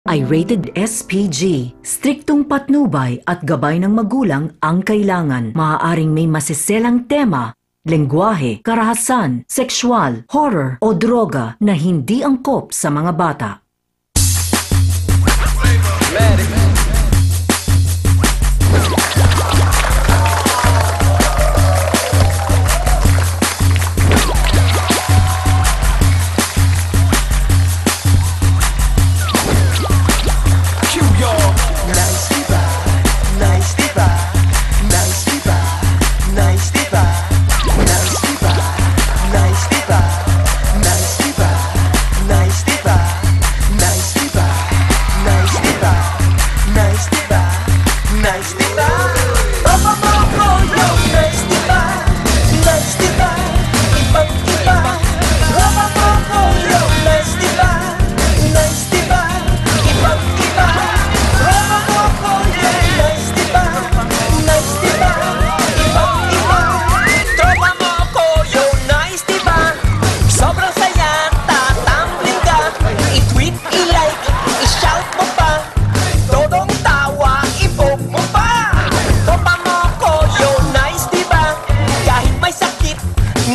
ay rated SPG. Striktong patnubay at gabay ng magulang ang kailangan. Maaaring may masiselang tema, lengguwahe, karahasan, sexual, horror o droga na hindi angkop sa mga bata.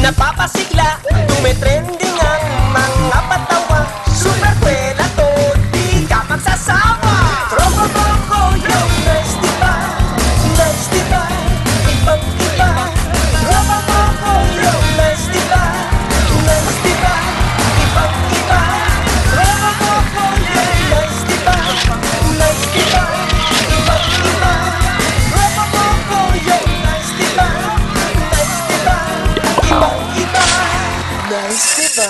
Napapasigla, tumetrending ang mga patawa. Super kwela to, di ka magsasawa. Tropa mo ko yung nice diba? Nice diba? Ibang iba. Tropa mo ko yung nice diba? Nice diba? Ibang iba. Tropa mo ko yung nice diba? Nice diba? Ibang iba. Tropa mo ko yung nice diba? Nice diba? Ibang iba. Nice diba?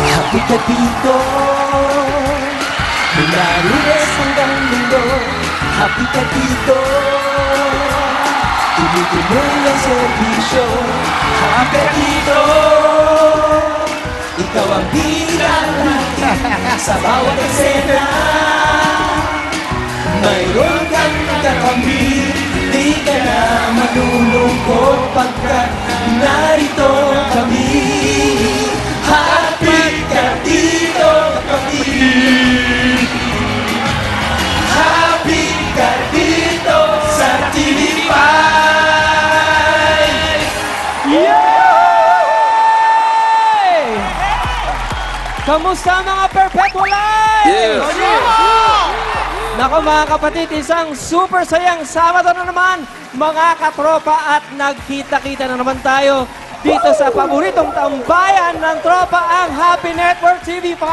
Happy ka dito mula Lunes hanggang Linggo. Happy ka dito tuloy-tuloy ang serbisyo. Happy ka dito ikaw ang bilang natin sa bawat eksena. Mayroon kang kakambi, di ka na malulungkot pagkat narito kami. Happy ka dito, kapatid. Happy ka dito sa TV5. Yay! Kamusta mga Perpetual Lives? Nako mga kapatid, isang super sayang Sabado na naman, mga katropa, at nagkita-kita na naman tayo dito sa paboritong tambayan ng tropa, ang Happy Network TV5.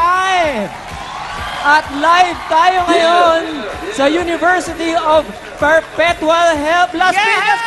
At live tayo ngayon sa University of Perpetual Help, Las Piñas.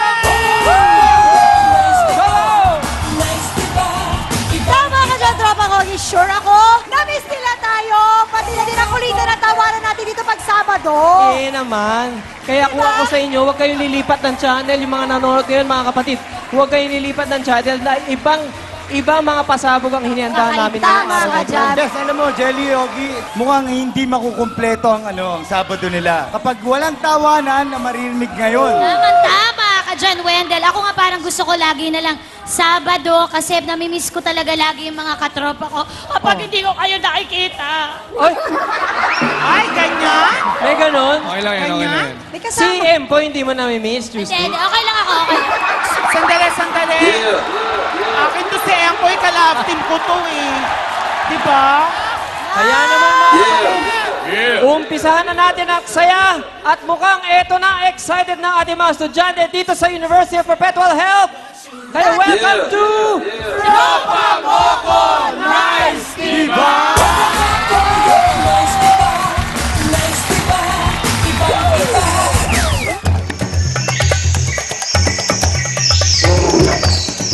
Tama ka dyan, tropa ko. Sure ako, na-miss nila tayo. Pati na din ang kulitan na tawanan natin dito pag Sabado. Eh naman. Kaya kung ako sa inyo, huwag kayong lilipat ng channel. Yung mga nanonood ngayon, mga kapatid, huwag kayong lilipat ng channel dahil ibang mga pasabog ang hinihanda namin. Tama ka dyan. Yes, alam mo, Jelly, Yogi, mukhang hindi makukumpleto ang Sabado nila. Kapag walang tawanan na maririnig ngayon. Tama ka dyan, Wendell. Ako nga parang gusto ko lagi na lang Sabado kasi namimiss ko talaga lagi yung mga katropa ko kapag hindi ko kayo nakikita. Ay, ganyan? May ganon? Okay lang yan, okay lang yan. May Si kasama. Empo, hindi mo namimiss, Tuesday? Hindi, okay lang ako, okay. Sandali. Akin to si Empoy, ka-love team ko to eh. Diba? Kaya naman umpisahan na natin ang saya at mukhang eto na, excited na ating mga estudyante dito sa University of Perpetual Help. Kaya welcome to Tropa Moko Nice Diba!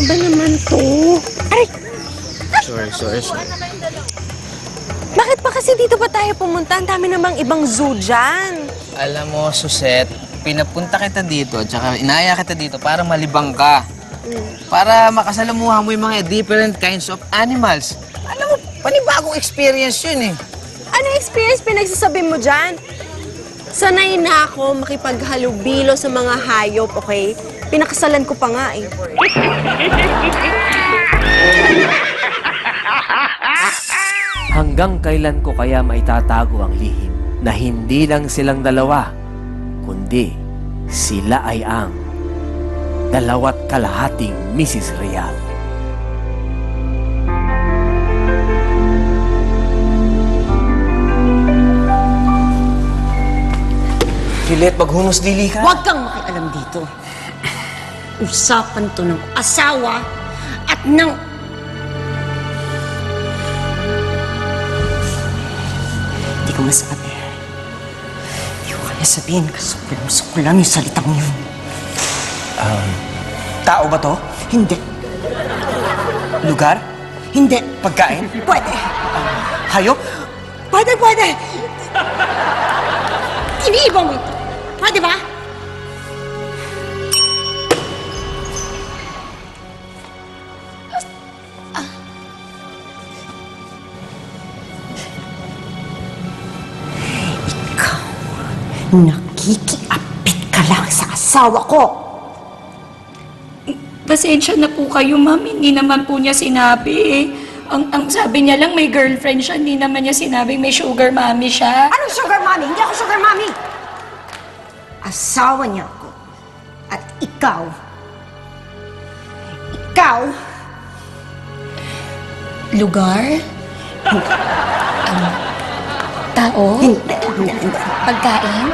Ba naman to? Aray! Sorry. Bakit pa kasi dito pa tayo pumunta? Ang dami namang ibang zoo dyan. Alam mo, Suset, pinapunta kita dito, tsaka inaya kita dito para malibang ka. Para makasalamuha mo yung mga different kinds of animals. Alam mo, panibagong experience yun eh. Ano experience pinagsasabi mo dyan? Sanay na ako makipaghalubilo sa mga hayop, okay? Pinakasalan ko pa nga eh. Hanggang kailan ko kaya maitatago ang lihim na hindi lang silang dalawa, kundi sila ay ang 2.5 Mrs. Real. Juliet, maghunos dili ka. Huwag kang makialam dito. Usapan to ng asawa at ng... Hindi ko masabi. Hindi ko kaya sabihin kasi sukulam yung salitang yun. Tao ba to? Hindi. Lugar? Hindi. Pagkain? Pwede. Hayop? Pwede. Iniibang mo ito. Pwede ba? Ikaw, nakikiapit ka lang sa asawa ko. Pasensya na po kayo, ma'am. Hindi naman po niya sinabi. Ang sabi niya lang may girlfriend siya. Hindi naman niya sinabing may sugar mommy siya. Anong sugar mommy? Hindi ako sugar mommy. Asawa niya ako. At ikaw, Lugar? Tao? hindi. Pagkain?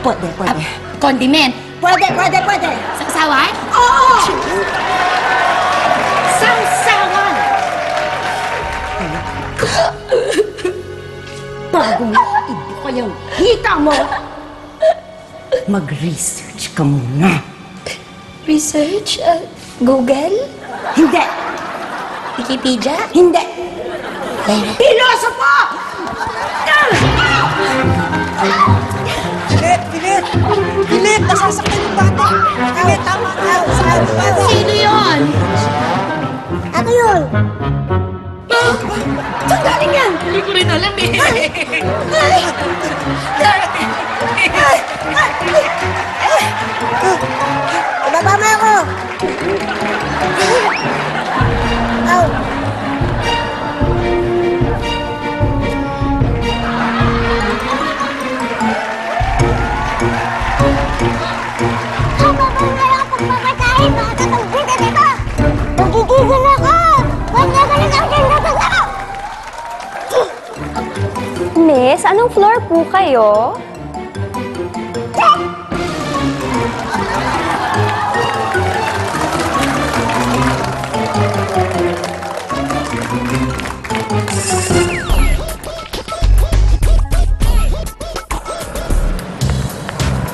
Pwede. Condiment? Pwede. Saksawan? Oo! Sangsawan! Bago mo ibuka yung hita mo, mag-research ka muna. Research? Google? Hindi! Wikipedia? Hindi! Pilosopo! Juliet, nasasaktan yung bata. Juliet, tama na. Sino yun? Ako yun! Saan galing yan? Hindi ko rin alam eh. Ibaba mo ako! Ow! Nagigigil ako! Huwag na ka nagagandang ako! Miss, anong floor po kayo?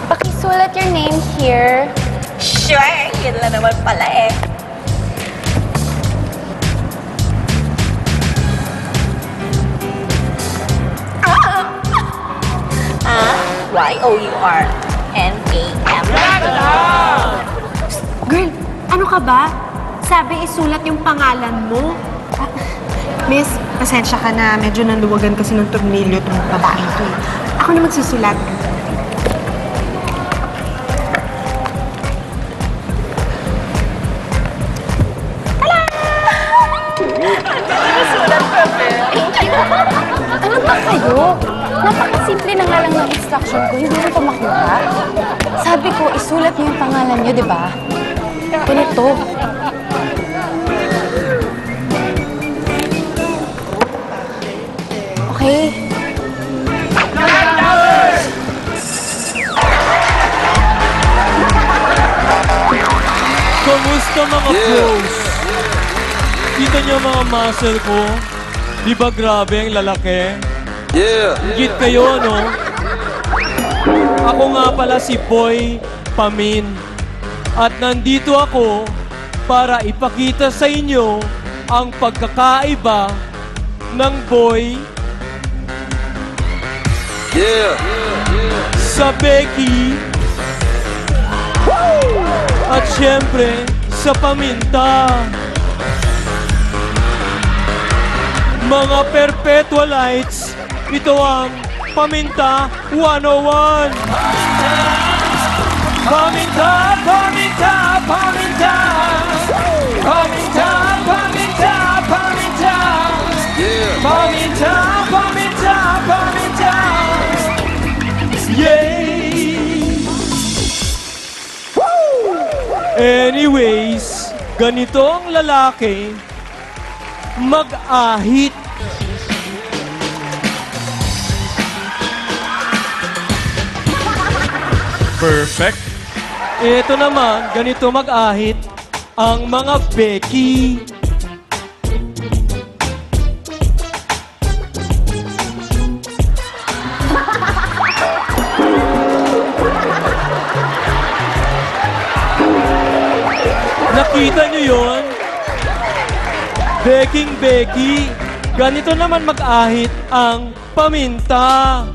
Pakisulat your name here. Sure, yun lang naman pala eh. Y-O-U-R-N-A-M. Girl, ano ka ba? Sabi isulat yung pangalan mo. Miss, pasensya ka na. Medyo nanluwagan kasi ng tornilyo itong babae ito eh. Ako na magsusulat. Ano ba kayo? Napakasimple na nga lang ng instruction ko. Hindi mo pa makuha. Sabi ko, isulat niyo yung pangalan niyo, di ba? Ganito. Okay. Kamusta mga bros? Kita niyo mga muscle ko? Di ba grabe ang lalaki? Higit kayo, no? Ako nga pala si Boy Pamin. At nandito ako para ipakita sa inyo ang pagkakaiba ng boy sa Becky at syempre sa paminta. Mga Perpetualites, ito ang Paminta 101. Paminta, paminta, paminta. Paminta, paminta, paminta. Paminta, paminta, paminta. Yay! Anyways, ganito ang lalaki mag-ahit. Perfect. Ito naman, ganito mag-ahit ang mga Becky. Nakita niyo yon? Becky. Ganito naman mag-ahit ang paminta.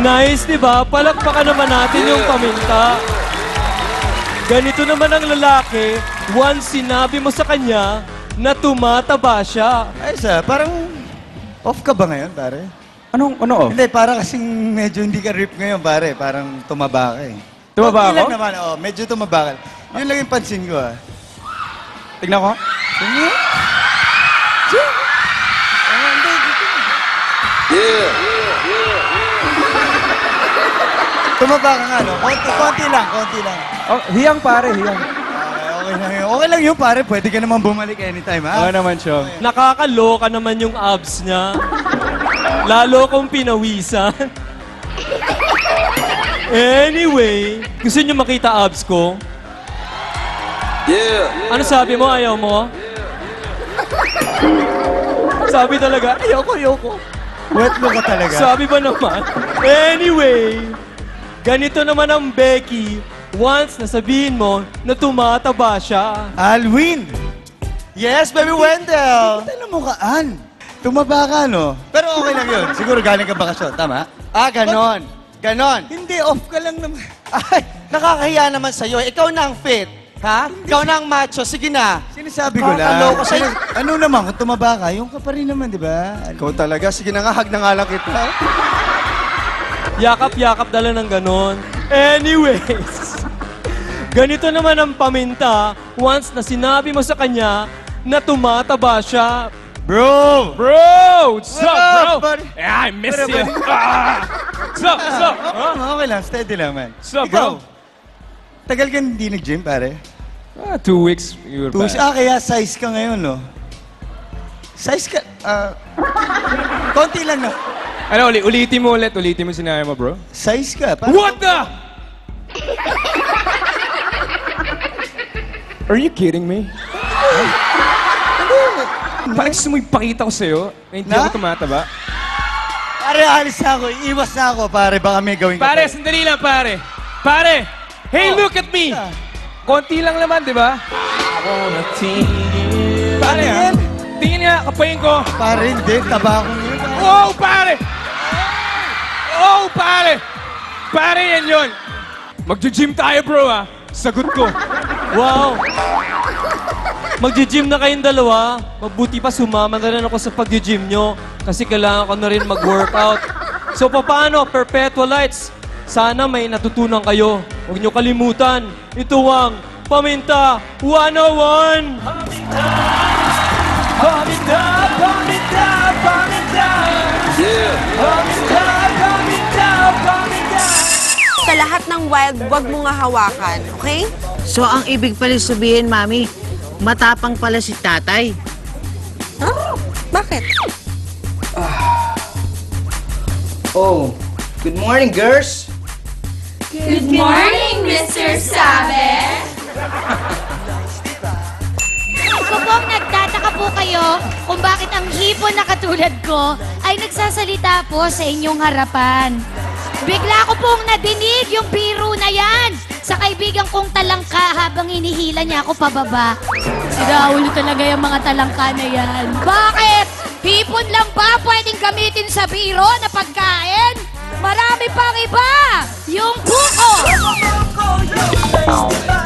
Nice, di ba? Palakpakan naman natin yung paminta. Ganito naman ang lalaki, once sinabi mo sa kanya na tumataba siya. Ay, parang off ka ba ngayon, pare? Ano off? Hindi, para kasing medyo hindi ka rip ngayon, pare. Parang tumaba ka eh. Tumaba Okay lang ako? naman, medyo tumaba ka. Yun lang yung pansin ko, ah. Tignan ko. Tingnan. Tumaba ka nga, no? Konti lang. Oh, hiyang pare, hiyang. Okay lang yun. Okay lang yun, pare. Pwede ka naman bumalik anytime, ha? Oo naman, Chong. Nakakaloka naman yung abs niya. Lalo kong pinawisan. Anyway, gusto niyo makita abs ko? Ano sabi mo? Ayaw mo? Sabi talaga, ayoko. Wet mo ka talaga. Sabi ba naman? Anyway, ganito naman ang Becky. Once nasabihin mo na tumataba siya. Alwin! Yes, baby Wendell! Ano mo kaan? Tumaba ka, no? Pero okay lang yun. Siguro galing ka bakasyon, tama? Ganon. Hindi, off ka lang naman. Ay, nakakahiya naman sa'yo. Ikaw na ang fit. Ha? Ikaw na ang macho. Sige na. Sinasabi ko lang. Kakaloko sa'yo. Ano naman, kung tumaba ka, yung ka pa rin naman, di ba? Ikaw talaga. Sige na nga, hag na nga lang kita. Yakap-yakap dala ng ganon. Anyways, ganito naman ang paminta once na sinabi mo sa kanya na tumataba siya. Bro! What's up, bro? buddy? Yeah, I miss Buddy, you. What's up? Okay lang, steady lang, man. What's up, Ikaw, bro? tagal ka hindi nag-gym, pare? 2 weeks. You were back. Kaya size ka ngayon, no? Size ka, konti lang, no? Ano, ulitin mo sinabi mo, bro. Size ka. What the? Are you kidding me? Parang gusto mo ipakita ko sa'yo na hindi Na? ako tumataba. Pare, alis na ako. Iwas na ako, pare. Baka may gawin ka. Pare, sandali lang, pare. Pare! Hey, look at me! Konti lang naman, di ba? Pare, ha? Tingin nga, kapayin ko. Pare, hindi. Taba ko yun. Oh, pare! Oh, pare! Pare, yan yun. Magja-gym tayo, bro, ha? Sagot ko. Wow! Magji-gym na kayong dalawa. Mabuti pa sumama na rin ako sa pag-gym nyo kasi kailangan ko na rin mag-workout. So, paano, Perpetualites? Sana may natutunan kayo. Huwag nyo kalimutan. Ito ang Paminta 101! Paminta! Paminta! Paminta! Paminta! Paminta! Paminta! Paminta! Sa lahat ng wild, wag mo nga hawakan, okay? So, ang ibig pala sabihin, Mami, matapang pala si tatay. Bakit? Oh, good morning, girls. Good morning, Mr. Sabe! Kung nagtataka po kayo kung bakit ang hipon na katulad ko ay nagsasalita po sa inyong harapan. Bigla ko pong nadinig yung biro na yan sa kaibigan kong talangka habang hinihila niya ako pababa. Si Raul talaga yung mga talangka na yan. Bakit? Hipon lang ba pwedeng gamitin sa biro na pagkain? Marami pang iba! Yung buko! Nice, diba?